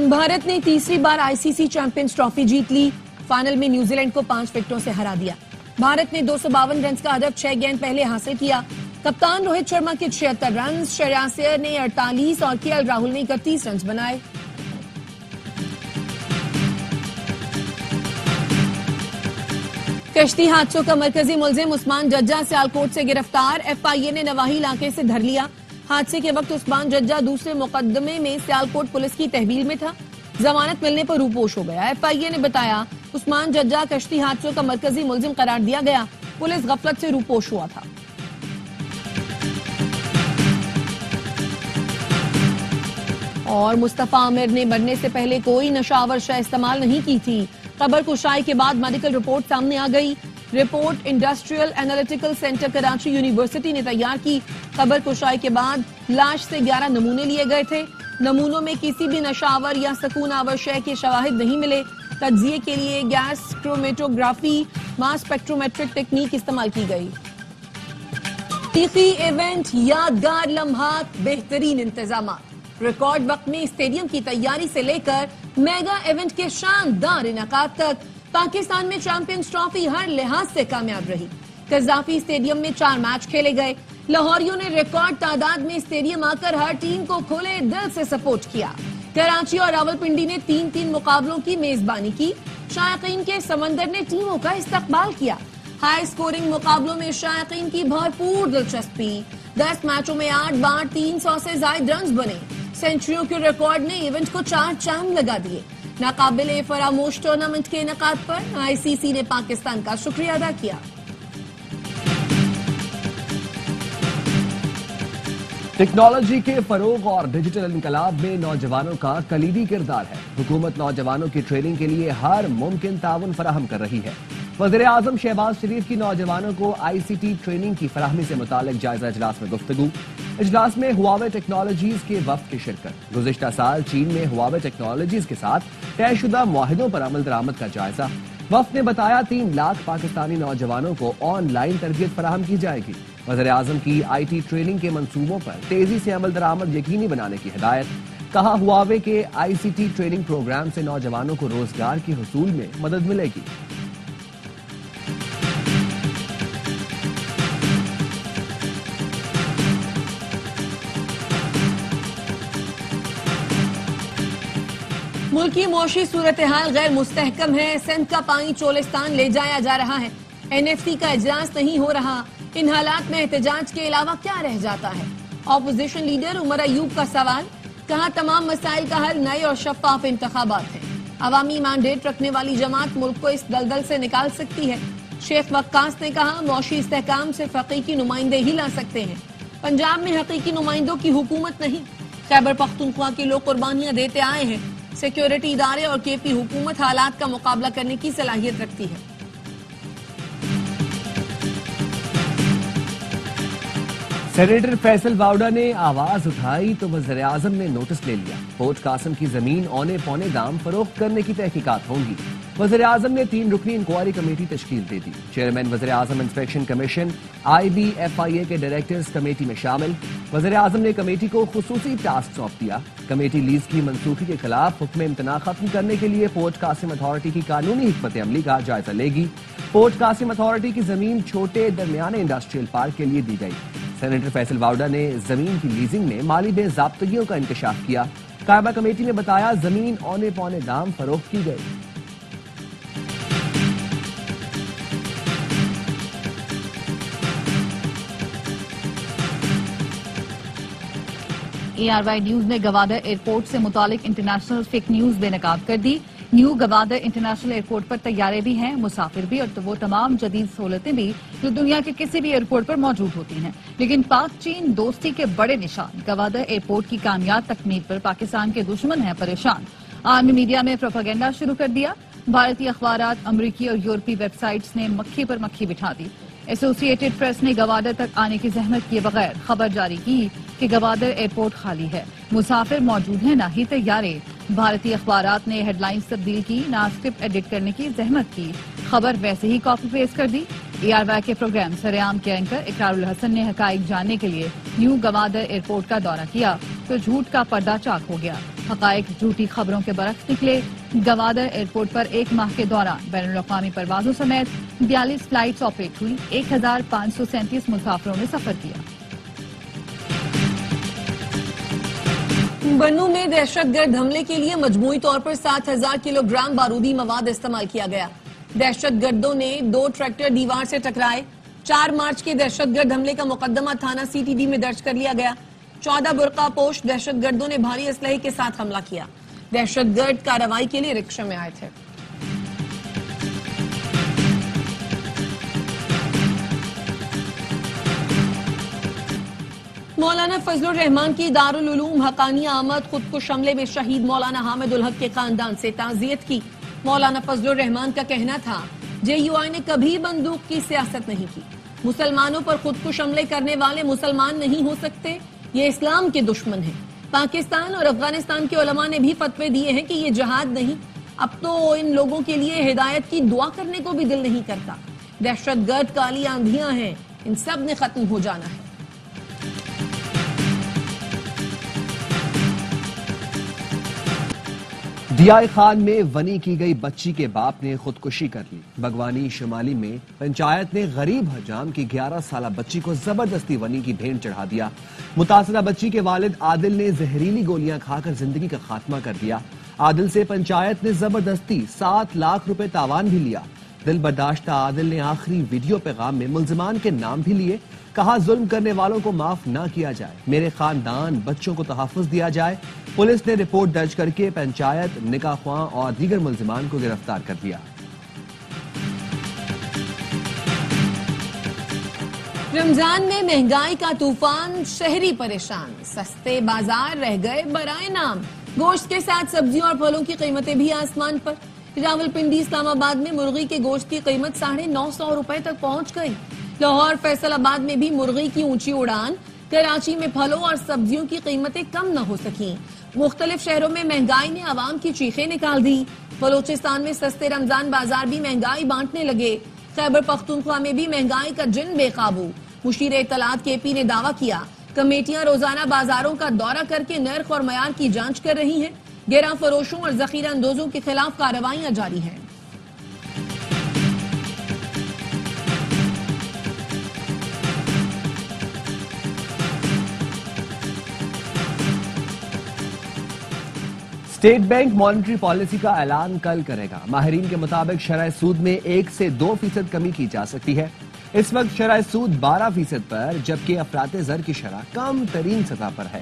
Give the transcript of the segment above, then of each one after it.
भारत ने तीसरी बार ICC champions trophy जीत ली। Final में न्यूजीलैंड को 5 विकेटों से हरा दिया। भारत ने 252 रन का हदफ 6 गेंद पहले हासिल किया। कप्तान रोहित शर्मा के 76 रन, श्रेयस अय्यर ने 48 और केएल राहुल ने 31 रन बनाए। कश्ती हादसों का मरकजी मुलजिम उस्मान जज्जा सियालकोट से गिरफ्तार। एफआईए ने नवाही इलाके से धर लिया। हादसे के वक्त उस्मान जज्जा दूसरे मुकदमे में सियालकोट पुलिस की तहवील में था। जमानत मिलने पर रूपोश हो गया। एफआईए ने बताया उस्मान जज्जा कश्ती हादसों का मरकजी मुलजिम करार दिया गया। पुलिस गफलत से रूपोश हुआ था। और मुस्तफा आमिर ने मरने से पहले कोई नशावर शय इस्तेमाल नहीं की थी। खबर कुशाई के बाद मेडिकल रिपोर्ट सामने आ गई। Report industrial analytical centre Karachi university ने तैयार की। खबर कुशाई के बाद लाश से 11 नमूने लिए गए थे। नमूनों में किसी भी नशावर या सकून आवर शय के शवाहिद नहीं मिले। तज्जिए के लिए gas chromatography, mass spectrometric technique इस्तेमाल की गई। तीखी इवेंट, यादगार लम्हात, बेहतरीन इंतजामात। रिकॉर्ड वक्त में स्टेडियम की तैयारी से लेकर मेगा इवेंट के शानदार इनकाद तक पाकिस्तान में चैंपियंस ट्रॉफी हर लिहाज से कामयाब रही। कज़ाफी स्टेडियम में 4 मैच खेले गए। लाहौरियों ने रिकॉर्ड तादाद में स्टेडियम आकर हर टीम को खुले दिल से सपोर्ट किया। कराची और रावलपिंडी ने 3-3 मुकाबलों की मेजबानी की। शायकीन के समंदर ने टीमों का इस्तकबाल किया। हाई स्कोरिंग मुकाबलों में शायकीन की भरपूर दिलचस्पी। 10 मैचों में 8 बार 300 से ज्यादा रन बने। सेंचुरियों के रिकॉर्ड ने इवेंट को 4 चांद लगा दिए। नाकाबिले फरामोश टूर्नामेंट के इनकाद पर आईसीसी ने पाकिस्तान का शुक्रिया अदा किया। टेक्नोलॉजी के फरोग और डिजिटल इनकलाब में नौजवानों का कलीदी किरदार है। हुकूमत नौजवानों की ट्रेनिंग के लिए हर मुमकिन ताउन फराहम कर रही है। वज़ीर-ए-आज़म शहबाज शरीफ की नौजवानों को आईसीटी ट्रेनिंग की फराहमी से मुतालिक जायजा इजलास में गुफ्तगू। इजलास में हुआवे टेक्नोलॉजीज के वफ्द की शिरकत। गुज़िश्ता साल चीन में हुआवे टेक्नोलॉजीज के साथ तयशुदा मुआहिदों पर अमल दरामद का जायजा। वफ्द ने बताया 3 लाख पाकिस्तानी नौजवानों को ऑनलाइन तरबियत फराहम की जाएगी। वज़ीर-ए-आज़म की आईटी ट्रेनिंग के मंसूबों पर तेजी से अमल दरामद यकीनी बनाने की हिदायत। कहा हुआवे के आईसीटी ट्रेनिंग प्रोग्राम से नौजवानों को रोजगार के हुसूल में मदद मिलेगी। मुल्क की मौशी सूरत हाल गैर मुस्तहकम है। सिंध का पानी चोलिस्तान ले जाया जा रहा है। एनएफसी का इजलास नहीं हो रहा। इन हालात में एहतजाज के अलावा क्या रह जाता है? ऑपोजिशन लीडर उमर अयूब का सवाल। कहा तमाम मसाइल का हल नए और शफाफ इंतखाबात है। अवामी मैंडेट रखने वाली जमात मुल्क को इस दलदल से निकाल सकती है। शेख वक्कास ने कहा मौशी इस्तेहकाम सिर्फ हकीकी नुमाइंदे ही ला सकते हैं। पंजाब में हकीकी नुमाइंदों की हुकूमत नहीं। खैबर पख्तूनख्वा के लोग कुर्बानियां देते आए हैं। सिक्योरिटी इदारे और केपी हुकूमत हालात का मुकाबला करने की सलाहियत रखती है। सेनेटर फैसल वाउडा ने आवाज उठाई तो वज़ीर-ए-आज़म ने नोटिस ले लिया। पोर्ट कासिम की जमीन औने पौने दाम फरोख्त करने की तहकीकात होंगी। वज़ीर-ए-आज़म ने 3 रुकनी इंक्वायरी कमेटी तश्कील दे दी। चेयरमैन वज़ीर-ए-आज़म इंस्पेक्शन कमीशन IBFIA के डायरेक्टर्स कमेटी में शामिल। वज़ीर-ए-आज़म ने कमेटी को खुसूसी टास्क सौंप दिया। कमेटी लीज की मनसूखी के खिलाफ हुक्म इम्तना खत्म करने के लिए पोर्ट कासिम अथॉरिटी की कानूनी हिकमत अमली का जायजा लेगी। पोर्ट कासिम अथॉरिटी की जमीन छोटे दरमियाने इंडस्ट्रियल पार्क के लिए दी गई। सेनेटर फैसल वाउडा ने जमीन की लीजिंग में माली बेज़ाब्तगियों का इंकशाफ किया। कायमा कमेटी ने बताया जमीन औने पौने दाम फरोख्त की गई। ARY न्यूज ने गवादर एयरपोर्ट से मुतालिक इंटरनेशनल फेक न्यूज बेनकाब कर दी। न्यू गवादर इंटरनेशनल एयरपोर्ट पर तैयारे भी हैं, मुसाफिर भी और तो वो तमाम जदीद सहूलतें भी जो दुनिया के किसी भी एयरपोर्ट पर मौजूद होती हैं। लेकिन पाक चीन दोस्ती के बड़े निशान गवादर एयरपोर्ट की कामयाब तकमील पर पाकिस्तान के दुश्मन हैं परेशान। आर्मी मीडिया में प्रोपेगेंडा शुरू कर दिया। भारतीय अखबारात, अमरीकी और यूरोपीय वेबसाइट्स ने मक्खी पर मक्खी बिठा दी। एसोसिएटेड प्रेस ने गवादर तक आने की जहमत किए बगैर खबर जारी की कि गवादर एयरपोर्ट खाली है, मुसाफिर मौजूद हैं ना ही तैयारे। भारतीय अखबारात ने हेडलाइंस तब्दील की, ना स्क्रिप्ट एडिट करने की जहमत की, खबर वैसे ही कॉपी पेस्ट कर दी। ARY के प्रोग्राम सरेआम के एंकर इकरारुल हसन ने हकाइक जानने के लिए न्यू गवादर एयरपोर्ट का दौरा किया तो झूठ का पर्दा चाक हो गया। حقائق جھوٹی خبروں کے برعکس نکلے. گوادر ایئرپورٹ پر 1 ماہ کے دوران بین الاقوامی پروازوں سمیت 42 فلائٹس آپریٹ ہوئی. 1537 مسافروں نے سفر کیا. بنوں میں دہشت گرد حملے کے لیے مجموعی طور پر 7000 کلو گرام بارودی مواد استعمال کیا گیا. دہشت گردوں نے 2 ٹریکٹر دیوار سے ٹکرائے. 4 مارچ کے دہشت گرد حملے کا مقدمہ تھانہ CTD میں درج کر لیا گیا. 14 برقع پوش دہشت گردوں نے بھاری اسلحے کے ساتھ حملہ کیا. دہشت گرد کارروائی کے لیے رکشے میں آئے تھے. مولانا فضل الرحمان کی دارالعلوم حقانی آمد. خودکش حملے میں شہید مولانا حامد الحق کے خاندان سے تعزیت کی. مولانا فضل الرحمان کا کہنا تھا JUI نے کبھی بندوق کی سیاست نہیں کی. مسلمانوں پر خودکش حملے کرنے والے مسلمان نہیں ہو سکتے. یہ اسلام کے دشمن ہیں. پاکستان اور افغانستان کے علماء نے بھی فتوے دیے ہیں کہ یہ جہاد نہیں. اب تو ان لوگوں کے لیے ہدایت کی دعا کرنے کو بھی دل نہیں کرتا. دہشت گرد کالی آندھیاں ہیں, ان سب نے ختم ہو جانا ہے. ڈیائی خان میں ونی کی گئی بچی کے باپ نے خودکشی کر لی. بگوانی شمالی میں پنچایت نے غریب حجام کی 11 سالہ بچی کو زبردستی ونی کی بھینٹ چڑھا دیا. متاثرہ بچی کے والد عادل نے زہریلی گولیاں کھا کر زندگی کا خاتمہ کر دیا. عادل سے پنچایت نے زبردستی 7 لاکھ روپے تاوان بھی لیا. دل برداشتہ عادل نے آخری ویڈیو پیغام میں ملزمان کے نام بھی لیے. کہا ظلم کرنے والوں کو معاف نہ کیا جائے, میرے خاندان بچوں کو تحفظ دیا جائے. پولیس نے رپورٹ درج کر کے پنچایت, نکاح خواں اور دیگر ملزمان کو گرفتار کر دیا. رمضان میں مہنگائی کا طوفان, شہری پریشان. سستے بازار رہ گئے برائے نام. گوشت کے ساتھ سبزیوں اور پھلوں کی قیمتیں بھی آسمان پر. راولپنڈی اسلام آباد میں مرغی کے گوشت کی قیمت 950 روپے تک پہنچ گئی. لاہور فیصل آباد میں بھی مرغی کی اونچی اڑان. کراچی میں پھلوں اور سبزیوں کی قیمتیں کم نہ ہو سکیں. مختلف شہروں میں مہنگائی نے عوام کی چیخیں نکال دی. بلوچستان میں سستے رمضان بازار بھی مہنگائی بانٹنے لگے. خیبر پختونخوا میں بھی مہنگائی کا جن بے قابو. مشیر اطلاعات KP نے دعویٰ کیا کمیٹیاں روزانہ بازاروں کا دورہ کر کے نرخ اور معیار کی جانچ کر رہی ہیں. گراں فروشوں اور ذخیرہ اندوزوں کے خلاف کارروائیاں جاری ہیں. اسٹیٹ بینک مانیٹری پالیسی کا اعلان کل کرے گا. ماہرین کے مطابق شرح سود میں 1 سے 2% کمی کی جا سکتی ہے. اس وقت شرح سود 12% پر, جبکہ افراط زر کی شرح کم ترین سطح پر ہے.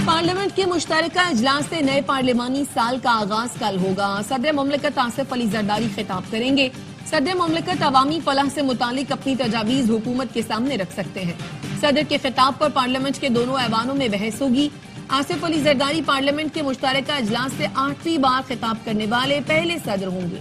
پارلیمنٹ کے مشترکہ اجلاس سے نئے پارلیمانی سال کا آغاز کل ہوگا. صدر مملکت آصف علی زرداری خطاب کریں گے. صدر مملکت عوامی فلاح سے متعلق اپنی تجاویز حکومت کے سامنے رکھ سکتے ہیں. صدر کے خطاب پر پارلیمنٹ کے دونوں ایوانوں میں بحث ہوگی. آصف علی زرداری پارلیمنٹ کے مشترکہ اجلاس سے 8ویں بار خطاب کرنے والے پہلے صدر ہوں گے.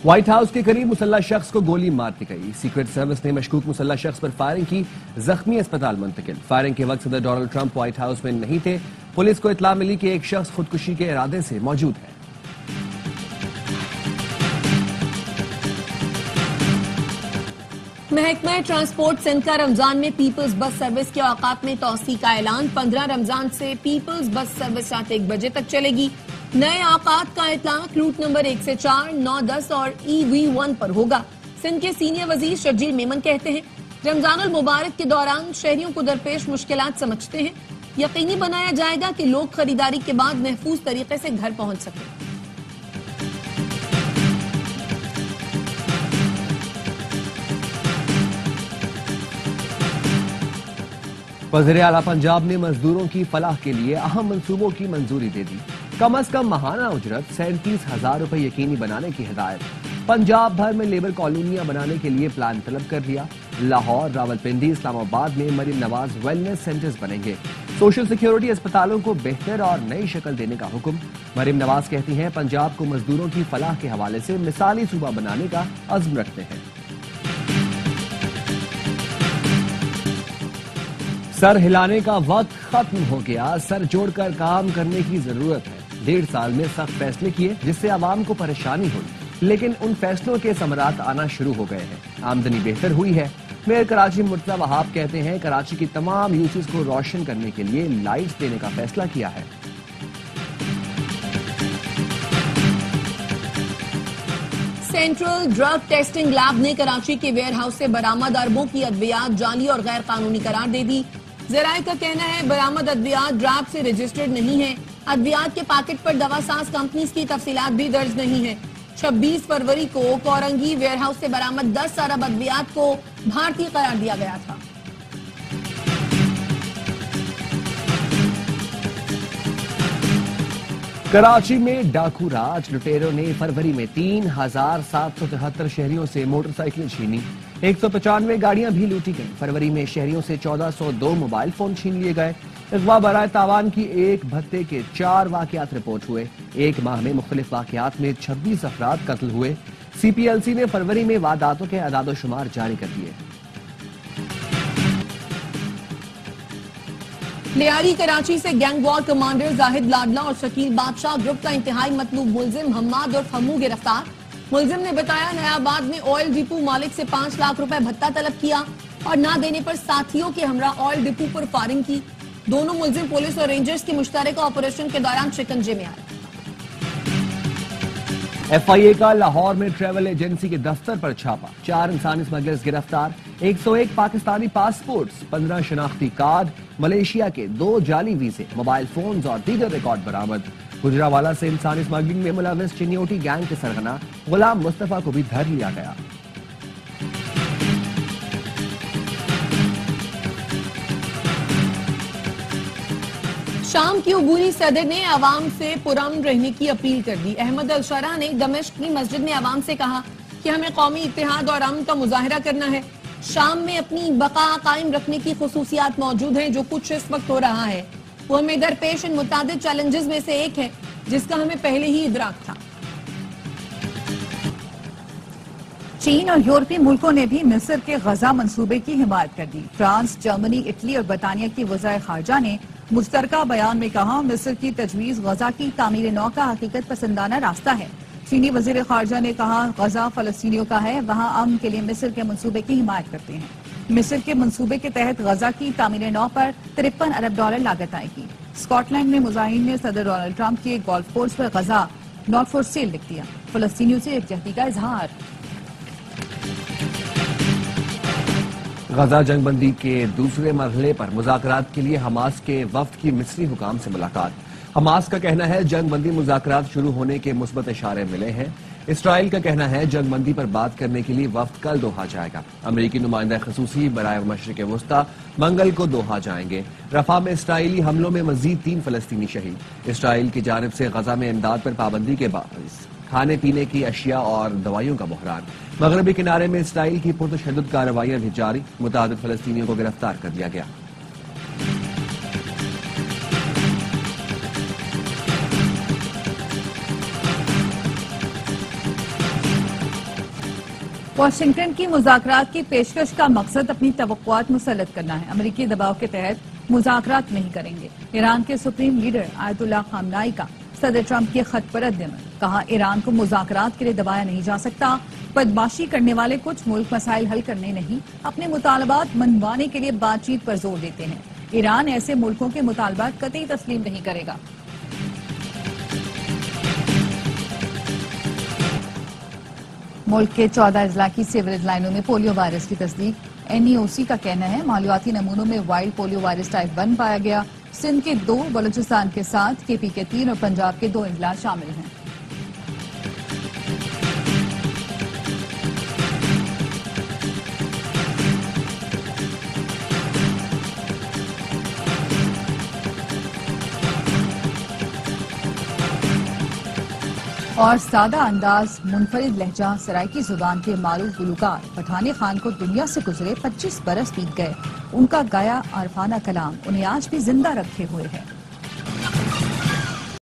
وائٹ ہاؤس کے قریب مسلح شخص کو گولی مار دی گئی. سیکرٹ سروس نے مشکوک مسلح شخص پر فائرنگ کی. زخمی اسپتال منتقل. فائرنگ کے وقت صدر ڈونلڈ ٹرمپ وائٹ ہاؤس میں نہیں تھے. پولیس کو اطلاع ملی کہ ایک شخص خودکشی کے ارادے سے موجود ہے. محکمہ ٹرانسپورٹ سندھ کا رمضان میں پیپلز بس سروس کے اوقات میں توسیع کا اعلان. 15 رمضان سے پیپلز بس سروس رات 1 بجے تک چلے گی. نئے اوقات کا اطلاق روٹ نمبر 1 سے 4, 9, 10 اور EV1 پر ہوگا. سندھ کے سینئر وزیر شرجیل میمن کہتے ہیں رمضان المبارک کے دوران شہریوں کو درپیش مشکلات سمجھتے ہیں. یقینی بنایا جائے گا کہ لوگ خریداری کے بعد محفوظ طریقے سے گھر پہنچ سکیں. وزیر اعلیٰ پنجاب نے مزدوروں کی فلاح کے لیے اہم منصوبوں کی منظوری دے دی. کم از کم ماہانہ اجرت 37,000 روپے یقینی بنانے کی ہدایت. پنجاب بھر میں لیبر کالونیاں بنانے کے لیے پلان طلب کر دیا. لاہور, راولپنڈی, اسلام آباد میں مریم نواز ویلنس سینٹرز بنیں گے. سوشل سیکیورٹی اسپتالوں کو بہتر اور نئی شکل دینے کا حکم. مریم نواز کہتی ہیں پنجاب کو مزدوروں کی فلاح کے حوالے سے مثالی صوبہ بنانے کا عزم رکھتے ہیں. سر ہلانے کا وقت ختم ہو گیا. سر جوڑ کر کام کرنے کی ضرورت ہے. 1.5 साल में सख्त फैसले किए जिससे आवाम को परेशानी हुई, लेकिन उन फैसलों के समरात आना शुरू हो गए हैं। आमदनी बेहतर हुई है। मेयर कराची मुर्तजा वहाब कहते हैं कराची की तमाम यूसीज को रोशन करने के लिए लाइट्स देने का फैसला किया है। सेंट्रल ड्रग टेस्टिंग लैब ने कराची के वेयर हाउस से बरामद अरबों की अद्वियात जाली और गैर कानूनी करार दे दी। ज़राए का कहना है बरामद अद्वियात ड्रैब से रजिस्टर्ड नहीं है। अद्वियात के पैकेट पर दवासाज कंपनीज की तफसीलात भी दर्ज नहीं है। 26 फरवरी को कोरंगी वेयर हाउस से बरामद 10 अरब अद्वियात को भारतीय करार दिया गया था। कराची में डाकू राज लुटेरों ने फरवरी में 3,773 शहरियों से मोटरसाइकिलें छीनी, 195 गाड़ियां भी लूटी गईं। फरवरी में शहरियों से 1402 मोबाइल फोन छीन लिए गए। इगवा बराए तावान की एक भत्ते के 4 वाकयात रिपोर्ट हुए। एक माह में मुख्तलिफ वाकयात में 26 अफराद कत्ल हुए। CPLC ने फरवरी में वारदातों के अदाद-ओ-शुमार जारी कर दिए। लियारी कराची से गैंग वॉर कमांडर जाहिद लाडला और शकील बादशाह ग्रुप का इंतहाई मतलूब मुलजिम हम्माद और फमू गिरफ्तार। मुलजिम ने बताया नयाबाद में ऑयल डिपो मालिक से 5 लाख रुपए भत्ता तलब किया और ना देने पर साथियों के हमरा ऑयल डिपो पर फायरिंग की। दोनों मुलजिम पुलिस और रेंजर्स के मुश्तरका ऑपरेशन के दौरान शिकंजे में आए। FIA का लाहौर में ट्रैवल एजेंसी के दफ्तर पर छापा, 4 इंसानी स्मगलर्स गिरफ्तार, 101 पाकिस्तानी पासपोर्ट्स, 15 शनाख्ती कार्ड, मलेशिया के 2 जाली वीजे, मोबाइल फोन्स और दीगर रिकॉर्ड बरामद। गुजरावाला से इंसानी स्मगलिंग में मुलविस चिन्योटी गैंग के सरगना गुलाम मुस्तफा को भी धर लिया गया। शाम की उबूरी सदर ने आवाम से पुरअमन रहने की अपील कर दी। अहमद अल-शरा ने दमिश्क की मस्जिद में आवाम से कहा कि हमें कौमी इत्तेहाद और अमन का मुजाहिरा करना है। शाम में अपनी बका कायम रखने की खुसूसियात मौजूद हैं जो कुछ इस वक्त हो रहा है। वो हमें दरपेश इन मुतादिद चैलेंजेस में से एक है जिसका हमें पहले ही इदराक था। चीन और यूरोपीय मुल्कों ने भी मिस्र के गजा मंसूबे की हिमायत कर दी। फ्रांस, जर्मनी, इटली और बरतानिया की वज़ाए खारजा ने मुश्तरका बयान में कहा मिस्र की तजवीज़ गजा की तामीर नौ का हकीकत पसंदाना रास्ता है। चीनी वज़ीर खारजा ने कहा गजा फलस्तीनियों का है, वहाँ अमन के लिए मिस्र के मंसूबे की हिमायत करते हैं। मिस्र के मंसूबे के तहत गजा की तामीर नौ पर $53 अरब लागत आएगी। स्कॉटलैंड में मुजाहिदीन ने सदर डोनाल्ड ट्रंप के गोल्फ कोर्स पर गजा नॉट फॉर सेल लिख दिया। फलस्तीनियों से यकजहती का इजहार। गजा जंगबंदी के दूसरे मरहले पर मुज़ाकरात के लिए हमास के वफ्द की मिस्री हुकाम से मुलाकात। हमास का कहना है जंगबंदी मुज़ाकरात शुरू होने के मुस्बत इशारे मिले हैं। इसराइल का कहना है जंगबंदी पर बात करने के लिए वफ्द कल दोहा जाएगा। अमरीकी नुमाइंदा खसूसी बराए मशरिक़ वुस्ता मंगल को दोहा जाएंगे। रफा में इसराइली हमलों में मजीद 3 फलस्तीनी शहीद। इसराइल की जानिब से गजा में इमदाद पर पाबंदी के बायस खाने पीने की अशिया और दवाइयों का बहरान। मगरबी किनारे में इसराइल की पुरतशद्दुद कार्रवाइयां भी जारी, मुतादिद फलस्तीनियों को गिरफ्तार कर दिया गया। वाशिंगटन की मुज़ाकरात की पेशकश का मकसद अपनी तवक्कुआत मुसल्लत करना है। अमरीकी दबाव के तहत मुज़ाकरात नहीं करेंगे। ईरान के सुप्रीम लीडर आयतुल्लाह खामनाई का सदर ट्रंप के खत पर रद्द-ए-अमल। कहा ईरान को मुज़ाकरात के लिए दबाया नहीं जा सकता। बदमाशी करने वाले कुछ मुल्क मसाइल हल करने नहीं, अपने मुतालबात मनवाने के लिए बातचीत पर जोर देते हैं। ईरान ऐसे मुल्कों के मुतालबात कतई तस्लीम नहीं करेगा। मुल्क के 14 अजला की सीवरेज लाइनों में पोलियो वायरस की तस्दीक। NEOC का कहना है मालूआती नमूनों में वाइल्ड पोलियो वायरस टाइप 1 पाया गया। सिंध के 2, बलूचिस्तान के 7, KP के 3 और पंजाब के 2 अजला शामिल हैं। और सादा अंदाज, मुनफरिद लहजा, सराइकी जुबान के मारूफ गुलकार पठानी खान को दुनिया से गुजरे 25 बरस बीत गए। उनका गाया आरफाना कलाम उन्हें आज भी जिंदा रखे हुए है।